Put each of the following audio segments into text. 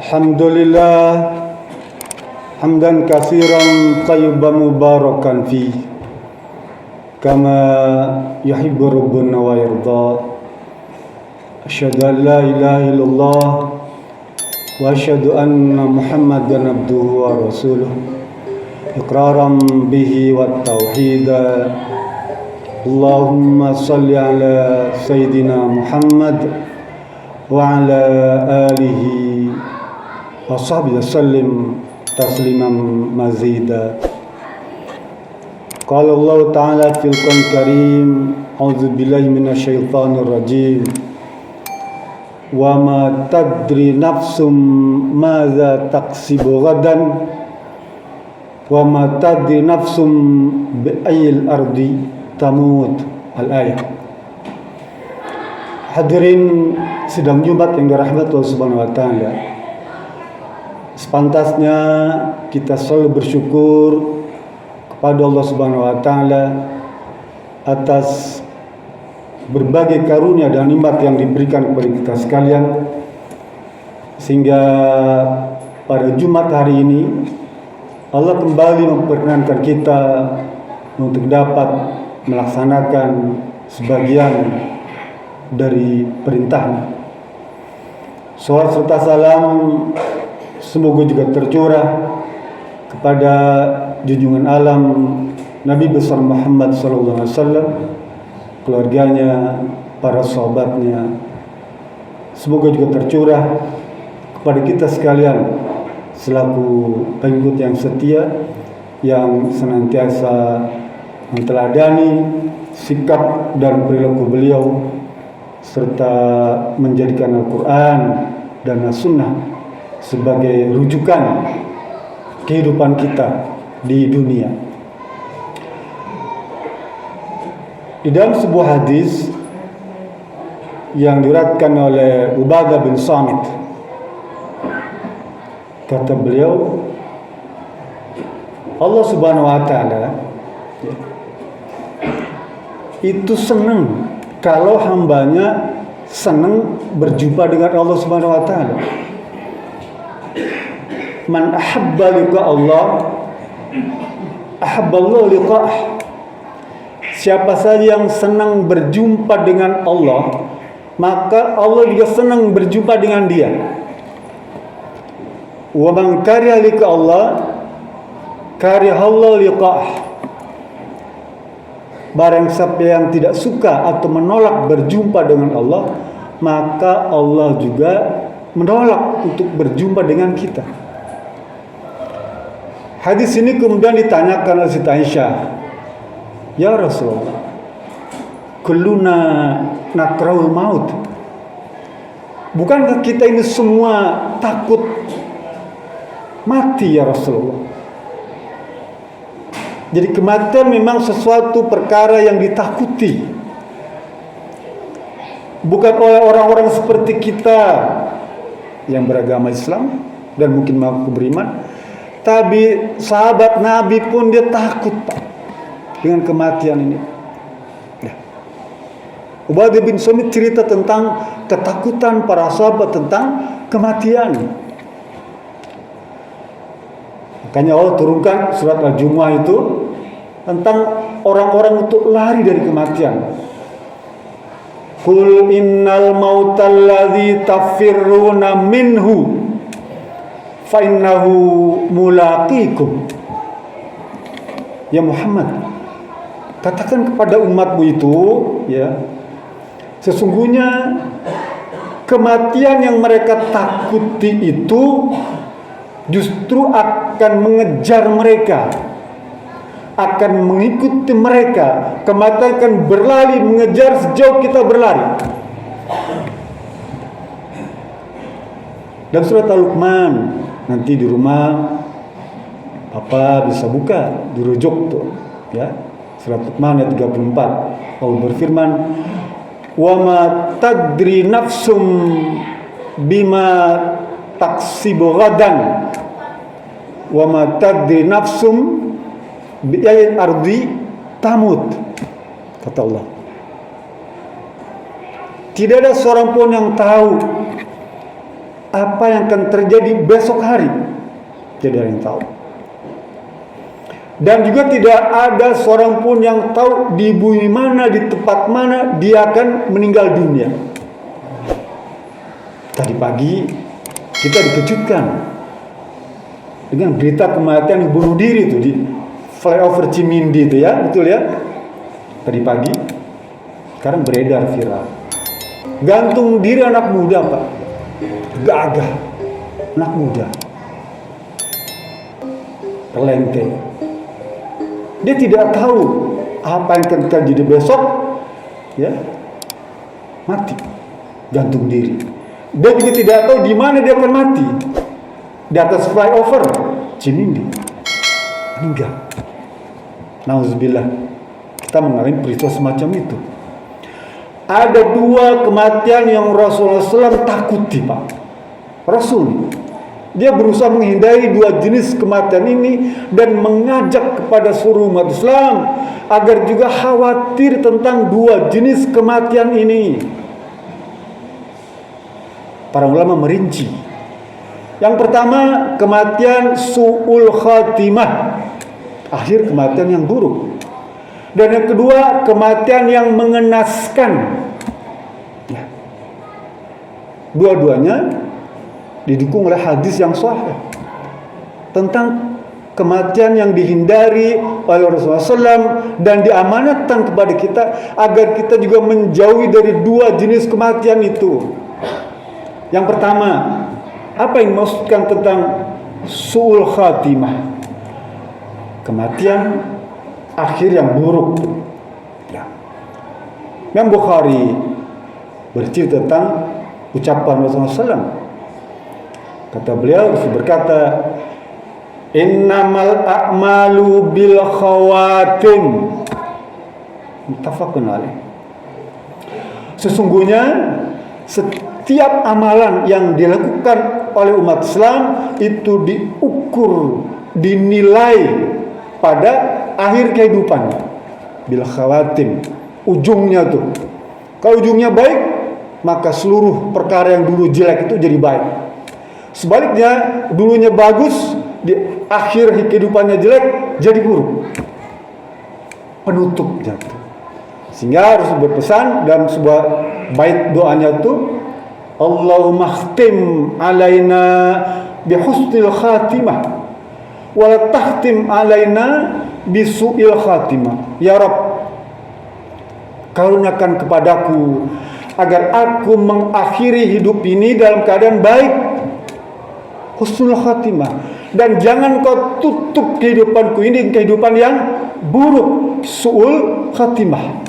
Alhamdulillah hamdan katsiran tayyiban mubarakan fi kama yuhibbu rabbuna wa yarda. Asyhadu an la ilaha illallah wa asyhadu anna Muhammadan abduhu wa rasuluh iqraran bihi wat tauhida. Allahumma salli ala sayyidina Muhammad wa ala alihi wa sahbihi sallim tasliman mazida. Qala Allah Ta'ala fil Qur'an Karim, a'udzu billahi minasyaitonir rajim. Wa ma tadri nafsum madza taksibu ghadan wa ma tadri nafsum bi ayyil ardi tamut. Al-ayat. Hadirin sidang Jumat yang dirahmati Allah Subhanahu wa taala. Sepantasnya kita selalu bersyukur kepada Allah Subhanahu wa taala atas berbagai karunia dan nikmat yang diberikan kepada kita sekalian, sehingga pada Jumat hari ini Allah kembali memperkenankan kita untuk dapat melaksanakan sebagian dari perintahnya. Salawat serta salam semoga juga tercurah kepada junjungan alam Nabi besar Muhammad SAW, keluarganya, para sahabatnya. Semoga juga tercurah kepada kita sekalian selaku pengikut yang setia, yang senantiasa menteladani sikap dan perilaku beliau serta menjadikan Al-Quran dan As-Sunnah sebagai rujukan kehidupan kita di dunia. Di dalam sebuah hadis yang diriwayatkan oleh Ubadah bin Samit, kata beliau, Allah Subhanahu wa taala itu senang kalau hambanya senang berjumpa dengan Allah Subhanahu wa taala. Man ahabba liqa Allah ahabballahu liqa'ah. Siapa saja yang senang berjumpa dengan Allah, maka Allah juga senang berjumpa dengan dia. Wa man kariha liqa Allah karihallahu liqa'ah. Barang siapa yang tidak suka atau menolak berjumpa dengan Allah, maka Allah juga menolak untuk berjumpa dengan kita. Hadis ini kemudian ditanyakan oleh Siti Aisyah, ya Rasulullah, kulluna nakrahul maut. Bukankah kita ini semua takut mati ya Rasulullah? Jadi kematian memang sesuatu perkara yang ditakuti, bukan oleh orang-orang seperti kita yang beragama Islam dan mungkin mengaku beriman, tapi sahabat Nabi pun dia takut, Pak, dengan kematian ini. Ubadah bin Samit cerita tentang ketakutan para sahabat tentang kematian. Makanya Allah turunkan surat Al-Jumu'ah itu tentang orang-orang untuk lari dari kematian. Qul innal mautal ladzi tafirruna minhu fa innahu mulaqikum. Ya Muhammad, katakan kepada umatmu itu, ya, sesungguhnya kematian yang mereka takuti itu justru akan mengejar mereka, akan mengikuti mereka. Kematian akan berlari mengejar sejauh kita berlari. Dan surat Al-Luqman, nanti di rumah Papa bisa buka, dirujuk tuh, ya. Surat Luqman ayat 34. Allah berfirman, "Wa ma tadri nafsum bima taksibu ghadan wa ma tadri nafsum bi ayyi ardi tamut." Kata Allah, tidak ada seorang pun yang tahu apa yang akan terjadi besok hari. Tidak ada yang tahu. Dan juga tidak ada seorang pun yang tahu di bumi mana, di tempat mana dia akan meninggal dunia. Tadi pagi kita dikejutkan dengan berita kematian bunuh diri itu di flyover Cimindi itu ya, betul ya? Tadi pagi, sekarang beredar viral. Gantung diri anak muda, Pak. Gagah, anak muda. Terlenteng. Dia tidak tahu apa yang akan terjadi besok, ya, mati, gantung diri. Dia juga tidak tahu di mana dia akan mati. Di atas flyover Cimindi, meninggal. Nauzubillah, kita mengalami peristiwa semacam itu. Ada dua kematian yang Rasulullah SAW takuti, Pak. Rasul, dia berusaha menghindari dua jenis kematian ini dan mengajak kepada seluruh umat Islam agar juga khawatir tentang dua jenis kematian ini. Para ulama merinci. Yang pertama, kematian su'ul khatimah, akhir kematian yang buruk. Dan yang kedua, kematian yang mengenaskan. Dua-duanya didukung oleh hadis yang sahih tentang kematian yang dihindari oleh Rasulullah SAW dan diamanatkan kepada kita agar kita juga menjauhi dari dua jenis kematian itu. Yang pertama, apa yang dimaksudkan tentang su'ul khatimah? Kematian akhir yang buruk. Ya. Imam Bukhari bercerita tentang ucapan Rasulullah SAW. Kata beliau, berkata, innamal a'malu bil khawatim. Muttafaqun alaih. Sesungguhnya setiap amalan yang dilakukan oleh umat Islam itu diukur, dinilai pada akhir kehidupannya. Bil khawatim, ujungnya tuh. Kalau ujungnya baik, maka seluruh perkara yang dulu jelek itu jadi baik. Sebaliknya, dulunya bagus, di akhir kehidupannya jelek, jadi buruk. Penutup jatuh. Sehingga harus berpesan dalam sebuah bait doanya itu, Allahumma khtim alaina bihusnil khatimah wala tahtim alaina bisu'il khatimah. Ya Rabb, karuniakan kepadaku agar aku mengakhiri hidup ini dalam keadaan baik, husnul khatimah, dan jangan kau tutup kehidupanku ini kehidupan yang buruk, su'ul khatimah.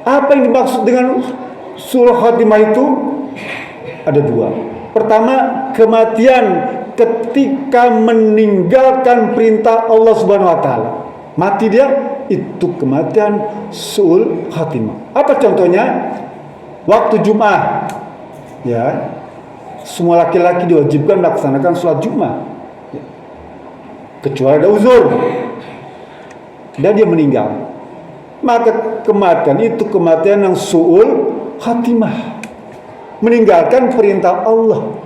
Apa yang dimaksud dengan su'ul khatimah itu? Ada dua. Pertama, kematian ketika meninggalkan perintah Allah Subhanahu wa taala. Mati dia, itu kematian su'ul khatimah. Apa contohnya? Waktu Jumat, ya, semua laki-laki diwajibkan melaksanakan sholat Jumat, ya, kecuali ada uzur dan dia meninggal, maka kematian itu kematian yang su'ul khatimah, meninggalkan perintah Allah.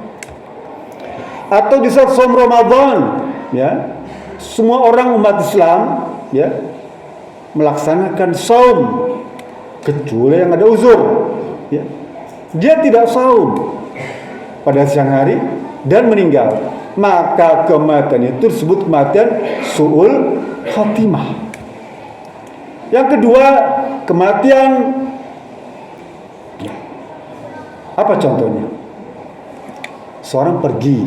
Atau di saat saum Ramadan, ya, semua orang umat Islam, ya, melaksanakan saum kecuali yang ada uzur, ya, dia tidak saum pada siang hari dan meninggal, maka kematian itu disebut kematian su'ul khatimah. Yang kedua, kematian, apa contohnya? Seorang pergi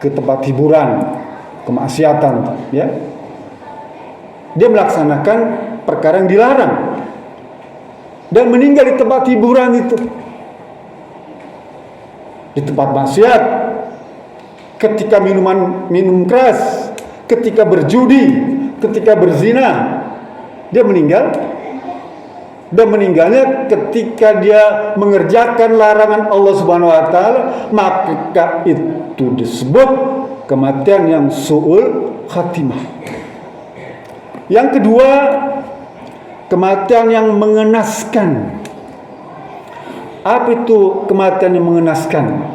ke tempat hiburan, kemaksiatan, ya, dia melaksanakan perkara yang dilarang dan meninggal di tempat hiburan itu, di tempat maksiat, ketika minum keras, ketika berjudi, ketika berzina, dia meninggal. Dan meninggalnya ketika dia mengerjakan larangan Allah Subhanahu wa taala, maka itu disebut kematian yang su'ul khatimah. Yang kedua, kematian yang mengenaskan. Apa itu kematian yang mengenaskan?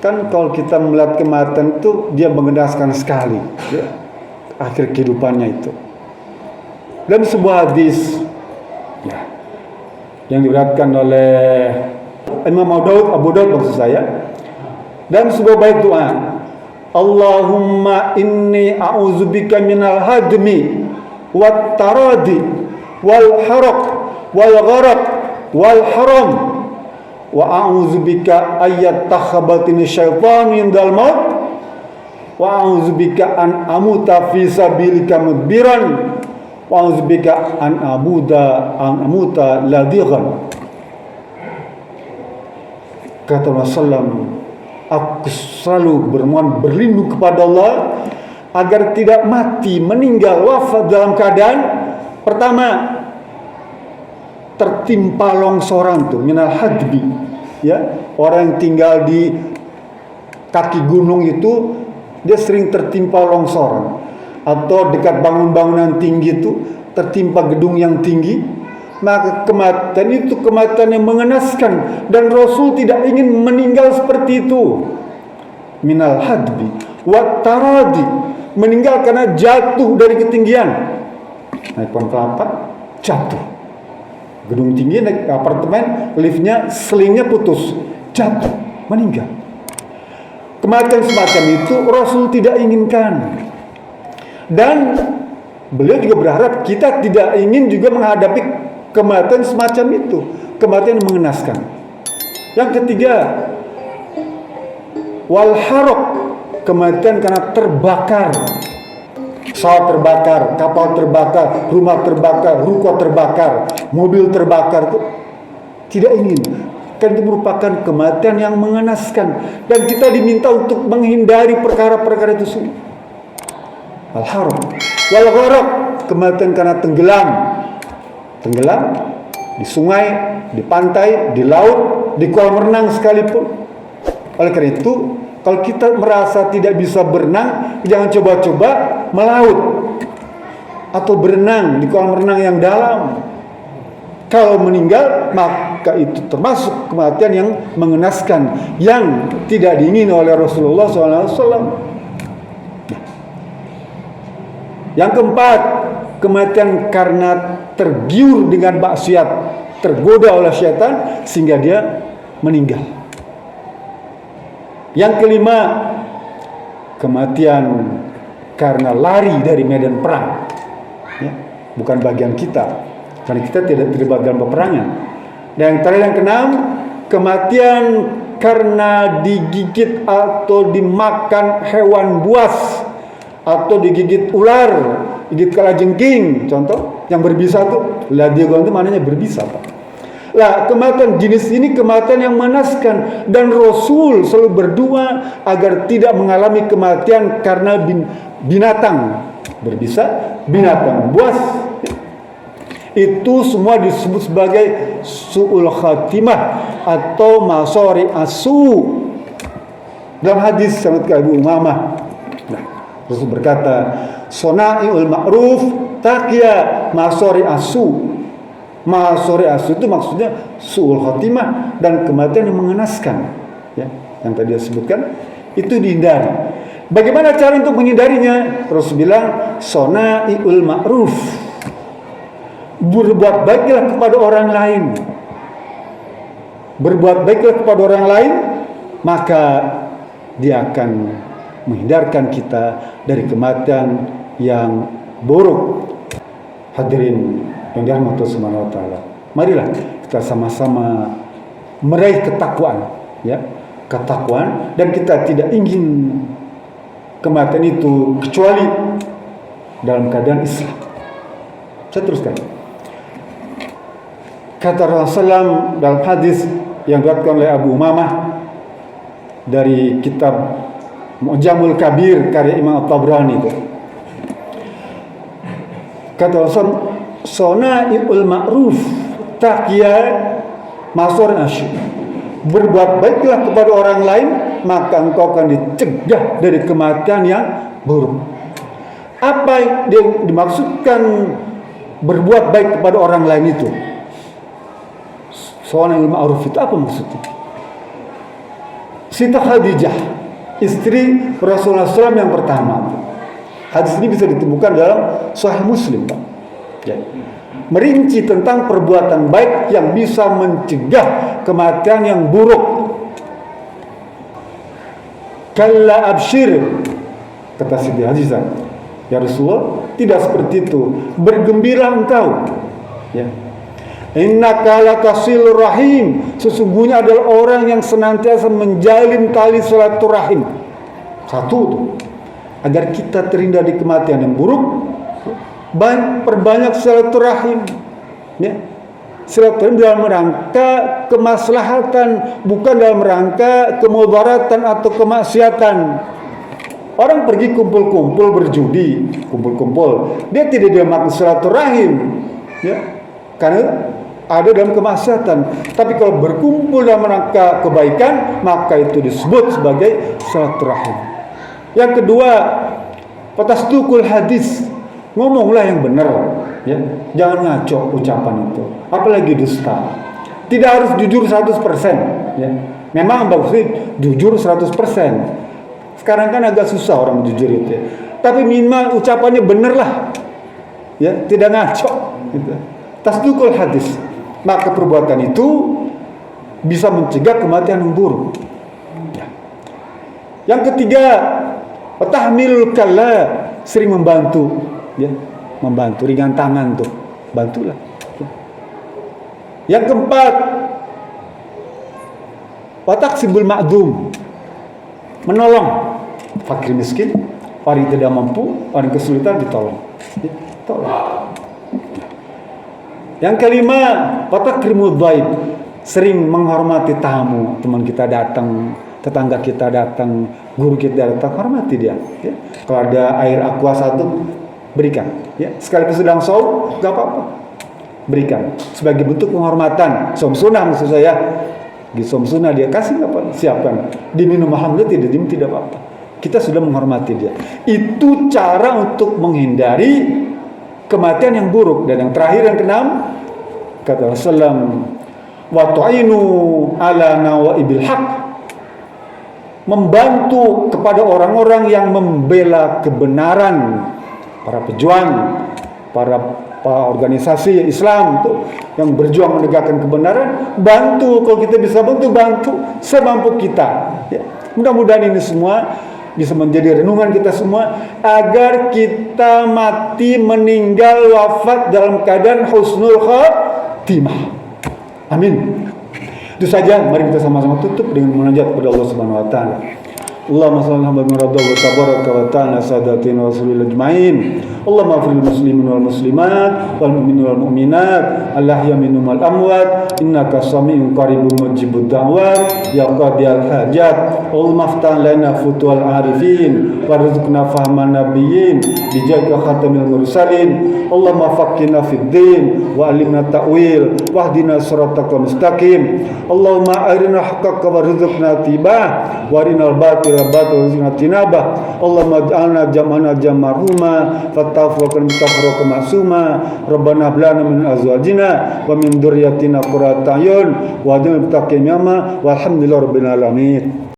kan kalau kita melihat kematian itu dia mengenaskan sekali, ya, akhir kehidupannya itu. Dan sebuah hadis, ya, yang diriwayatkan oleh Imam Abu Daud maksud saya, dan sebuah bait doa, Allahumma inni a'udzubika minal hadmi wat taradi wal haraq wal gharaq wal haram wa a'udzubika ayyat takhabatini syaitan indal maut wa a'udzubika an amuta fi sabilika mudbiran wa a'udzubika an amuta ladighan. Kata Rasulullah, aku selalu berlindung kepada Allah agar tidak mati, meninggal, wafat dalam keadaan pertama tertimpa longsoran tuh, minal hadbi, ya, orang yang tinggal di kaki gunung itu dia sering tertimpa longsoran, atau dekat bangunan tinggi itu tertimpa gedung yang tinggi, maka kematian itu kematian yang mengenaskan dan Rasul tidak ingin meninggal seperti itu. Minal hadbi wat taradi, meninggal karena jatuh dari ketinggian, naik pohon kelapa jatuh, gedung tinggi, naik apartemen, liftnya, selingnya putus, jatuh, meninggal. Kematian semacam itu Rasul tidak inginkan. Dan beliau juga berharap kita tidak ingin juga menghadapi kematian semacam itu, kematian yang mengenaskan. Yang ketiga, wal haraq, kematian karena terbakar. Pesawat terbakar, kapal terbakar, rumah terbakar, ruko terbakar, mobil terbakar, itu tidak ingin. Kan itu merupakan kematian yang mengenaskan dan kita diminta untuk menghindari perkara-perkara itu semua. Al-haraq wal gharaq, kematian karena tenggelam di sungai, di pantai, di laut, di kolam renang sekalipun. Oleh karena itu, kalau kita merasa tidak bisa berenang, jangan coba-coba melaut atau berenang di kolam renang yang dalam. Kalau meninggal, maka itu termasuk kematian yang mengenaskan, yang tidak diingini oleh Rasulullah SAW. Yang keempat, kematian karena tergiur dengan maksiat, tergoda oleh syaitan sehingga dia meninggal. Yang kelima, kematian karena lari dari medan perang, ya, bukan bagian kita, karena kita tidak terlibat dalam peperangan. Dan yang terakhir, yang keenam, kematian karena digigit atau dimakan hewan buas, atau digigit ular, gigit kalajengking, contoh yang berbisa tuh, ladigon itu maknanya berbisa, Pak. Lah, kematian jenis ini kematian yang mengenaskan dan Rasul selalu berdoa agar tidak mengalami kematian karena binatang berbisa, binatang buas. Itu semua disebut sebagai su'ul khatimah atau masori asu. Dalam hadis sanad Abu Umamah, nah, Rasul berkata, sona'iul ma'ruf taqiya masori asu. Masori asu itu maksudnya su'ul khatimah dan kematian yang mengenaskan, ya, yang tadi saya sebutkan itu dihindari. Bagaimana cara untuk menghindarinya? Rasul bilang sona'iul ma'ruf, berbuat baiklah kepada orang lain. Berbuat baiklah kepada orang lain, maka dia akan menghindarkan kita dari kematian yang buruk. Hadirin yang dirahmati Allah Subhanahu wa taala. Marilah kita sama-sama meraih ketakwaan, ya, ketakwaan, dan kita tidak ingin kematian itu kecuali dalam keadaan Islam. Saya teruskan. Kata Rasulullah dalam hadis yang diriwayatkan oleh Abu Umamah dari kitab Mu'jamul Kabir karya Imam At-Tabrani itu. Kata Rasul, sona'iul ma'ruf taqiya masor asyik, berbuat baiklah kepada orang lain, maka engkau akan dicegah dari kematian yang buruk. Apa yang dimaksudkan berbuat baik kepada orang lain itu? Sona'iul ma'ruf itu apa maksudnya? Siti Khadijah, istri Rasulullah SAW yang pertama. Hadis ini bisa ditemukan dalam Sahih Muslim, Pak. Ya. Merinci tentang perbuatan baik yang bisa mencegah kematian yang buruk. Kalla abshir, kata Siti Khadijah, ya Rasulullah, tidak seperti itu. Bergembira engkau. Ya. Innaka latasilur rahim, sesungguhnya adalah orang yang senantiasa menjalin tali silaturahim. Satu tuh, agar kita terhindar dari kematian yang buruk, perbanyak silaturahim. Ya. Silaturahim dalam rangka kemaslahatan, bukan dalam rangka kemudaratan atau kemaksiatan. Orang pergi kumpul-kumpul berjudi, kumpul-kumpul, dia tidak dimaksud silaturahim, ya, karena ada dalam kemaksiatan. Tapi kalau berkumpul dalam rangka kebaikan, maka itu disebut sebagai silaturahim. Yang kedua, fatasdukul hadis, ngomonglah yang benar, ya. Jangan ngaco ucapan itu, apalagi dusta. Tidak harus jujur 100%, ya. Memang bagusnya jujur 100%. Sekarang kan agak susah orang jujur itu, ya. Tapi minimal ucapannya benar lah, ya, tidak ngaco gitu. Tasdukul hadis, maka perbuatan itu bisa mencegah kematian yang buruk. Ya. Yang ketiga, tahmilul kalla, sering membantu, ya, membantu, ringan tangan tuh, bantulah. Ya. Yang keempat, wataksibul ma'dum, menolong fakir miskin, orang tidak mampu, orang kesulitan ditolong. Ya, tolong. Yang kelima, fatakrimud dhaif, sering menghormati tamu. Teman kita datang, tetangga kita datang, guru kita datang, hormati dia. Ya. Kalau ada air aqua satu, berikan. Ya. Sekalipun sedang saum, gak apa-apa, berikan sebagai bentuk penghormatan. Som sunnah maksud saya. Di som sunnah dia kasih apa? Siapkan. Diminum alhamdulillah, tidak diminum tidak apa-apa. Kita sudah menghormati dia. Itu cara untuk menghindari kematian yang buruk. Dan yang terakhir, yang keenam, kata Rasulullah, wa tu'inu ala nawaibil haq, membantu kepada orang-orang yang membela kebenaran, para pejuang, para organisasi Islam tuh yang berjuang menegakkan kebenaran, bantu. Kalau kita bisa bantu semampu kita, ya. Mudah-mudahan ini semua bisa menjadi renungan kita semua, agar kita mati, meninggal, wafat dalam keadaan husnul khatimah. Amin. Itu saja, mari kita sama-sama tutup dengan munajat kepada Allah Subhanahu wa taala. Allahumma shalli ala Muhammad wa tabaraka wa ta'ala sadatina wa rasulil ajmain. Allahumma ighfir lil muslimin wal muslimat wal mu'minin wal mu'minat al-ahya minhum wal amwat innaka sami'un qaribun mujibud da'wat ya qadiyal hajat. Allahumma aftah lana futuhal arifin warzuqna fahman nabiyyin bijaka khatamil mursalin. Allahumma faqihna fid din wa alimna ta'wil wahdina siratal mustaqim. Allahumma arina haqqaka warzuqna tibah warinal batil batul zinatinabah. Allahumma ij'alna jam'ana jam'arhuma fatafraqan mutafraqan masuma. Rabbana hab lana min azwajina wa min dzurriyyatina qurrata a'yun waj'alna lil muttaqina imama walhamdulillahi rabbil alamin.